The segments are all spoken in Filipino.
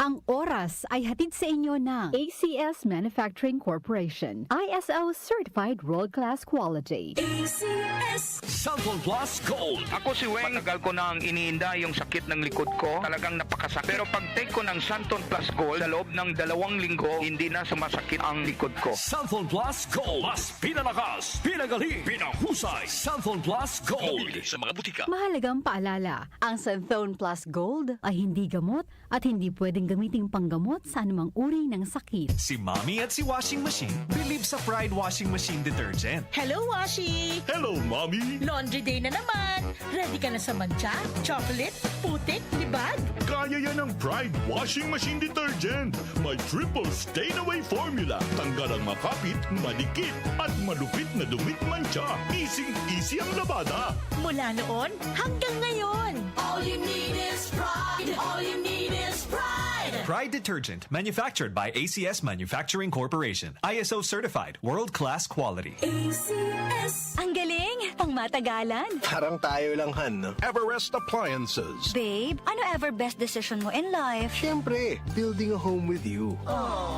Ang oras ay hatid sa inyo ng ACS Manufacturing Corporation. ISO Certified World-Class Quality. ACS Cellphone Plus Gold. Ako si Weng, matagal ko nang iniinda yung sakit ng likod ko. Talagang napakasakit. Pero pag take ko ng Santon Plus Gold, sa loob ng 2 linggo, hindi na sumasakit ang likod ko. Cellphone Plus Gold. Mas pinalakas, pinagaling, pinahusay. Cellphone Plus Gold. Mabibili sa mga butika. Mahalagang paalala, ang Santhone Plus Gold ay hindi gamot at hindi pwedeng gamiting panggamot sa anumang uri ng sakit. Si Mommy at si Washing Machine believe sa Pride Washing Machine Detergent. Hello, Washi! Hello, Mommy! Laundry day na naman! Ready ka na sa mancha, chocolate, putik, libag? Kaya yan ang Pride Washing Machine Detergent. May triple stain-away formula. Tanggal ang makapit, malikit, at malupit na dumit mancha. Easy ang labada. Mula noon hanggang ngayon. All you need is pride. All you need is pride. Pride Detergent, manufactured by ACS Manufacturing Corporation. ISO certified, world-class quality. ACS. Ang galing! Pangmatagalan! Parang tayo lang, Han, no? Everest Appliances. Babe, ano ever best decision mo in life? Siyempre, building a home with you.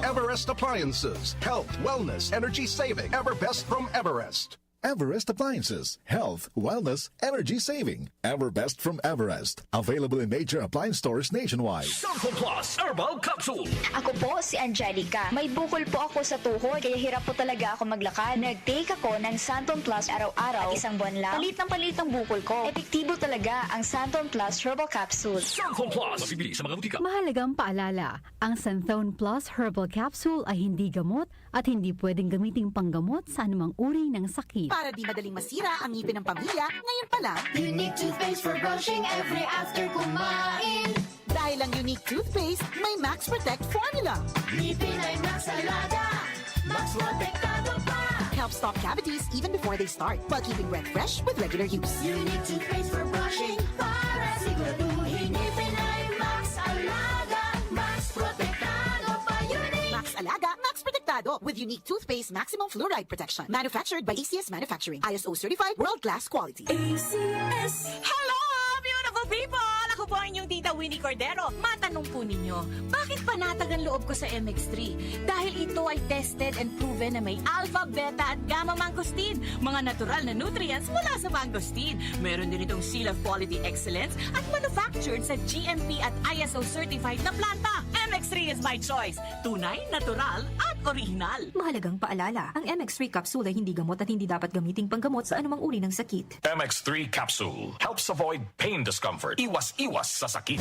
Everest Appliances. Health, wellness, energy saving. Everbest from Everest. Everest Appliances. Health, wellness, energy saving. Everbest from Everest. Available in major appliance stores nationwide. Cellphone Plus Herbal Capsule. Ako po si Angelica. May bukol po ako sa tuhod, kaya hirap po talaga ako maglakad. Nag-take ako ng Santon Plus araw-araw at 1 buwan lang. Palit ang bukol ko. Epektibo talaga ang Santon Plus Herbal Capsule. Cellphone Plus. Mabibili sa mga butika. Mahalagang paalala, ang Santhone Plus Herbal Capsule ay hindi gamot at hindi pwedeng gamiting panggamot sa anumang uri ng sakit. Para di madaling masira ang ngipin ng pamilya, ngayon pa lang. Unique toothpaste for brushing every after kumain. Dahil ang unique toothpaste, may Max Protect formula. Ngipin ay Max Alaga, Max Protektado pa. Helps stop cavities even before they start, while keeping breath fresh with regular use. Unique toothpaste for brushing para siguraduhin. Ngipin ay Max Alaga, Max Protektado pa. Unique Max Alaga, Max Protectado with unique toothpaste maximum fluoride protection. Manufactured by ACS Manufacturing. ISO certified world-class quality. ACS. Hello, beautiful people! Ako po ang inyong tita Winnie Cordero. Matanong po ninyo, bakit panatag ang loob ko sa MX3? Dahil ito ay tested and proven na may alpha, beta at gamma mangosteen, mga natural na nutrients mula sa mangosteen. Meron din itong seal of quality excellence at manufactured sa GMP at ISO certified na planta. MX3 is my choice. Tunay, natural at original. Mahalagang paalala, ang MX3 capsule ay hindi gamot at hindi dapat gamiting panggamot sa anumang uri ng sakit. MX3 Capsule helps avoid pain discomfort. Iwas sa sakit.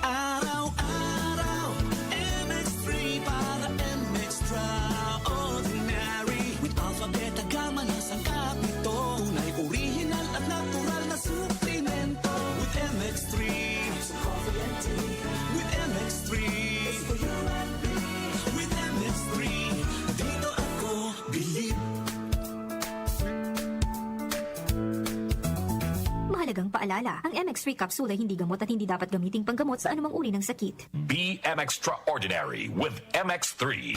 Araw-araw, MX3 para extraordinary. With alpha, beta, gamma na sangkap nito. Tunay, original at natural na suplemento. With MX3, it's coffee and tea. With MX3, it's for you and me. With MX3, dito ako believe. Mahalagang paalala, ang MX3 capsule ay hindi gamot at hindi dapat gamiting panggamot sa anumang uri ng sakit. Be extraordinary with MX3.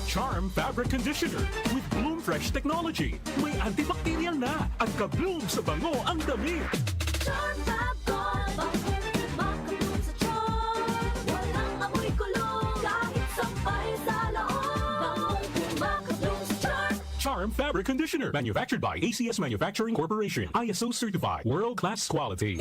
Charm Fabric Conditioner with Bloom Fresh Technology. May antibacterial na at ka-bloom sa bango ang damit. Charm Fabric Conditioner. Manufactured by ACS Manufacturing Corporation. ISO certified. World-class quality.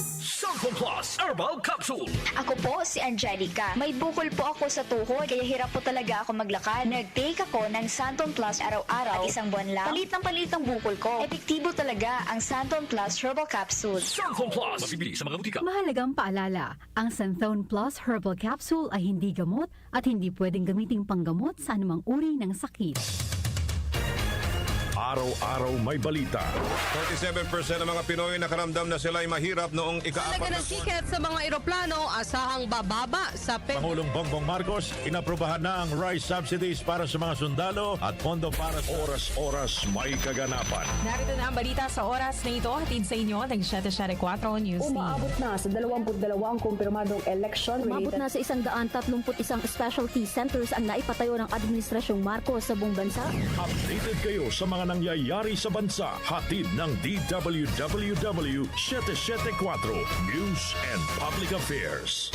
Cellphone Plus Herbal Capsule. Ako po si Angelica. May bukol po ako sa tuhod, kaya hirap po talaga ako maglakad. Nag-take ako ng Santon Plus araw-araw at 1 buwan lang. Palit ang bukol ko. Epektibo talaga ang Santon Plus Herbal Capsule. Cellphone Plus. Mabibili sa mga butika. Mahalagang paalala, ang Santhone Plus Herbal Capsule ay hindi gamot at hindi pwedeng gamiting panggamot sa anumang uri ng sakit. Araw-araw may balita. 47% ng mga Pinoy nakaramdam na sila'y mahirap noong ika-4 ng tiket sa mga eroplano asahang bababa sa Pangulong Bongbong Marcos, inaprubahan na ang rice subsidies para sa mga sundalo at pondo para sa oras-oras may kaganapan. Narito na ang balita sa oras na ito, hatid sa inyo ng 774 News Team. Umaabot na sa 22 ang kumpirmadong election. Umabot na sa 131 specialty centers ang naipatayo ng Administrasyong Marcos sa buong bansa. Updated kayo sa mga nangyayari sa bansa. Hatid ng DWWW 774 News and Public Affairs.